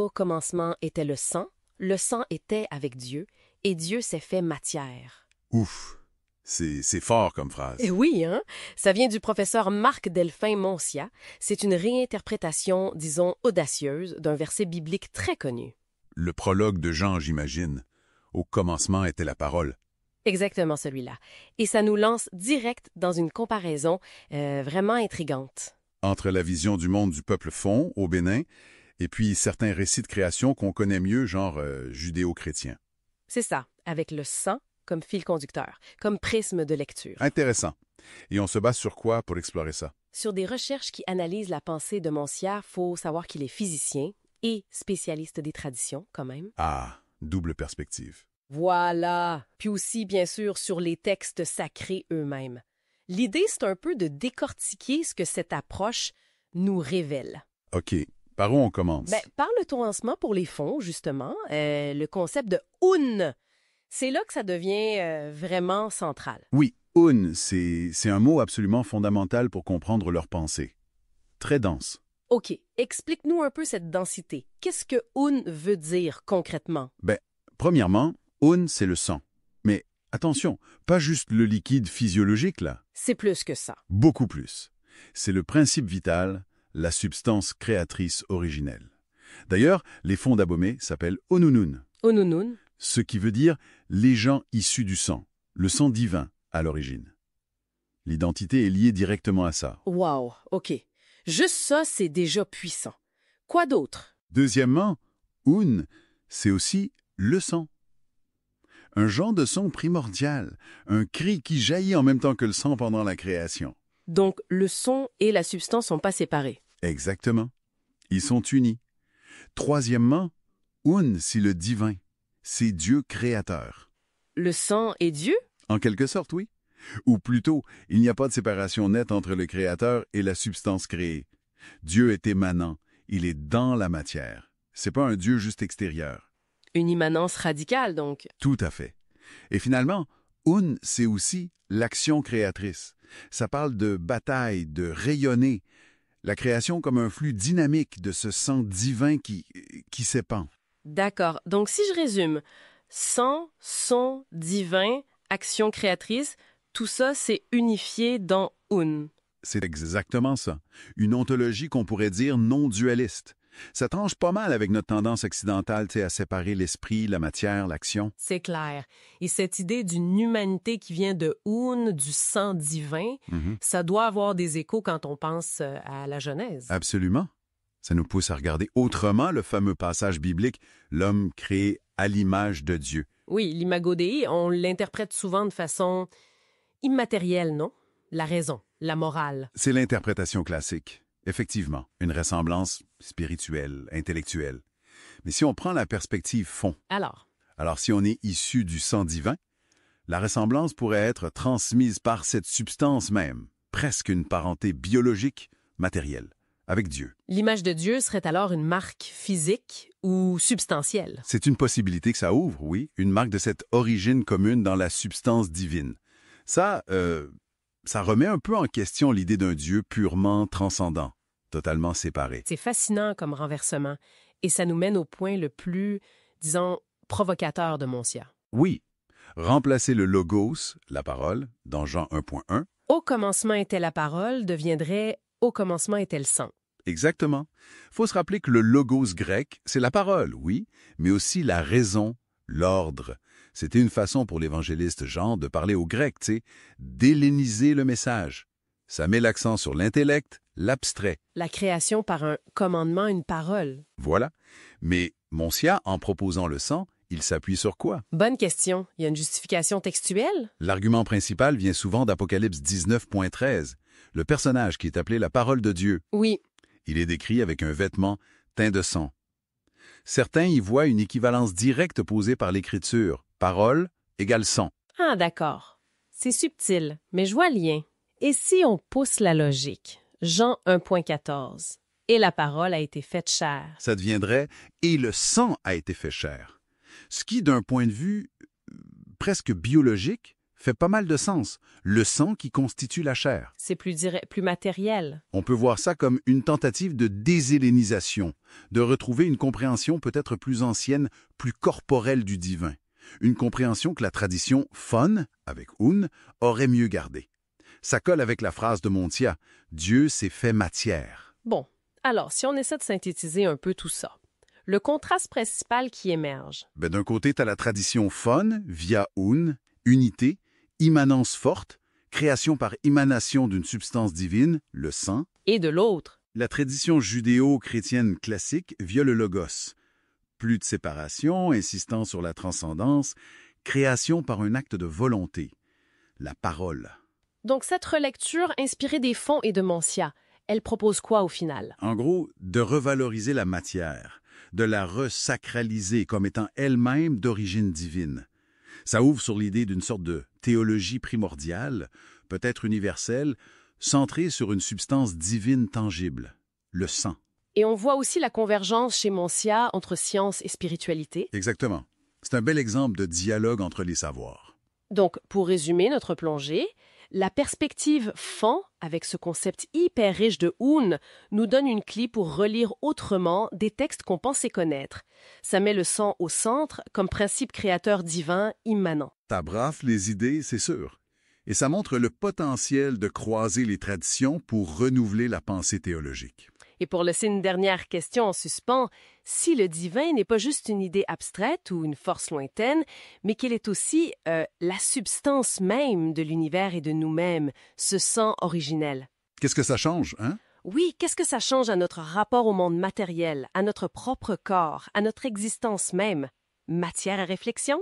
Au commencement était le sang était avec Dieu, et Dieu s'est fait matière. Ouf, c'est fort comme phrase. Eh oui, hein? Ça vient du professeur Marc Delphin Moncia. C'est une réinterprétation, disons, audacieuse d'un verset biblique très connu. Le prologue de Jean, j'imagine. Au commencement était la parole. Exactement celui-là. Et ça nous lance direct dans une comparaison vraiment intrigante. Entre la vision du monde du peuple fond, au Bénin, et puis certains récits de création qu'on connaît mieux, genre judéo-chrétien. C'est ça, avec le sang comme fil conducteur, comme prisme de lecture. Intéressant. Et on se base sur quoi pour explorer ça? Sur des recherches qui analysent la pensée de Moncia, faut savoir qu'il est physicien et spécialiste des traditions, quand même. Ah, double perspective. Voilà! Puis aussi, bien sûr, sur les textes sacrés eux-mêmes. L'idée, c'est un peu de décortiquer ce que cette approche nous révèle. OK. Par où on commence? Par le toancement pour les fonds, justement, le concept de un, c'est là que ça devient vraiment central. Oui, un, c'est un mot absolument fondamental pour comprendre leur pensée. Très dense. OK, explique-nous un peu cette densité. Qu'est-ce que un veut dire concrètement? Premièrement, un, c'est le sang. Mais attention, pas juste le liquide physiologique, là. C'est plus que ça. Beaucoup plus. C'est le principe vital, la substance créatrice originelle. D'ailleurs, les fonds d'Abomey s'appellent Onunun, Onunun. ce qui veut dire les gens issus du sang, le sang divin à l'origine. L'identité est liée directement à ça. Wow, OK. Juste ça, c'est déjà puissant. Quoi d'autre? Deuxièmement, un, c'est aussi le sang. Un genre de son primordial, un cri qui jaillit en même temps que le sang pendant la création. Donc, le son et la substance sont pas séparés. Exactement. Ils sont unis. Troisièmement, un, c'est le divin. C'est Dieu créateur. Le sang est Dieu? En quelque sorte, oui. Ou plutôt, il n'y a pas de séparation nette entre le créateur et la substance créée. Dieu est émanant, il est dans la matière. C'est pas un Dieu juste extérieur. Une immanence radicale, donc. Tout à fait. Et finalement, un, c'est aussi l'action créatrice. Ça parle de bataille, de rayonner. La création comme un flux dynamique de ce sang divin qui s'épand. D'accord. Donc, si je résume, sang, son, divin, action créatrice, tout ça, c'est unifié dans un. C'est exactement ça. Une ontologie qu'on pourrait dire non dualiste. Ça tranche pas mal avec notre tendance occidentale à séparer l'esprit, la matière, l'action. C'est clair. Et cette idée d'une humanité qui vient de un, du sang divin, ça doit avoir des échos quand on pense à la Genèse. Absolument. Ça nous pousse à regarder autrement le fameux passage biblique « L'homme créé à l'image de Dieu ». Oui, l'imago Dei, on l'interprète souvent de façon immatérielle, non? La raison, la morale. C'est l'interprétation classique. Effectivement, une ressemblance spirituelle, intellectuelle. Mais si on prend la perspective fond, Alors, si on est issu du sang divin, la ressemblance pourrait être transmise par cette substance même, presque une parenté biologique, matérielle, avec Dieu. l'image de Dieu serait alors une marque physique ou substantielle. C'est une possibilité que ça ouvre, oui, une marque de cette origine commune dans la substance divine. Ça remet un peu en question l'idée d'un Dieu purement transcendant, totalement séparé. C'est fascinant comme renversement et ça nous mène au point le plus, disons, provocateur de Moncia. Oui, remplacer le logos, la parole, dans Jean 1.1. Au commencement était la parole deviendrait au commencement était le sang. Exactement. Faut se rappeler que le logos grec, c'est la parole, oui, mais aussi la raison, l'ordre. C'était une façon pour l'évangéliste Jean de parler aux Grecs, d'helléniser le message. Ça met l'accent sur l'intellect, l'abstrait. La création par un commandement, une parole. Voilà. Mais Moncia, en proposant le sang, il s'appuie sur quoi? Bonne question. Il y a une justification textuelle? L'argument principal vient souvent d'Apocalypse 19.13, le personnage qui est appelé la parole de Dieu. Oui. Il est décrit avec un vêtement teint de sang. Certains y voient une équivalence directe posée par l'Écriture. Parole égale sang. Ah, d'accord. C'est subtil, mais je vois le lien. Et si on pousse la logique? Jean 1.14. Et la parole a été faite chair. Ça deviendrait « et le sang a été fait chair ». Ce qui, d'un point de vue presque biologique, fait pas mal de sens. Le sang qui constitue la chair. C'est plus matériel. On peut voir ça comme une tentative de déshellénisation, de retrouver une compréhension peut-être plus ancienne, plus corporelle du divin. Une compréhension que la tradition fon, avec un, aurait mieux gardée. Ça colle avec la phrase de Montia, « Dieu s'est fait matière ». Bon, alors si on essaie de synthétiser un peu tout ça, le contraste principal qui émerge. D'un côté, tu as la tradition fon, via un, unité, immanence forte, création par émanation d'une substance divine, le sang. Et de l'autre, La tradition judéo-chrétienne classique via le logos. Plus de séparation, insistant sur la transcendance, création par un acte de volonté, la parole. donc cette relecture inspirée des Fon et de Montia, elle propose quoi au final? En gros, de revaloriser la matière, de la resacraliser comme étant elle-même d'origine divine. Ça ouvre sur l'idée d'une sorte de théologie primordiale, peut-être universelle, centrée sur une substance divine tangible, le sang. Et on voit aussi la convergence chez Montia entre science et spiritualité. Exactement. C'est un bel exemple de dialogue entre les savoirs. Donc, pour résumer notre plongée, la perspective Fon, avec ce concept hyper riche de Un, nous donne une clé pour relire autrement des textes qu'on pensait connaître. Ça met le sang au centre comme principe créateur divin immanent. Ça braffe les idées, c'est sûr. Et ça montre le potentiel de croiser les traditions pour renouveler la pensée théologique. Et pour laisser une dernière question en suspens, si le divin n'est pas juste une idée abstraite ou une force lointaine, mais qu'il est aussi la substance même de l'univers et de nous-mêmes, ce sang originel. Qu'est-ce que ça change, hein? Oui, qu'est-ce que ça change à notre rapport au monde matériel, à notre propre corps, à notre existence même? Matière à réflexion?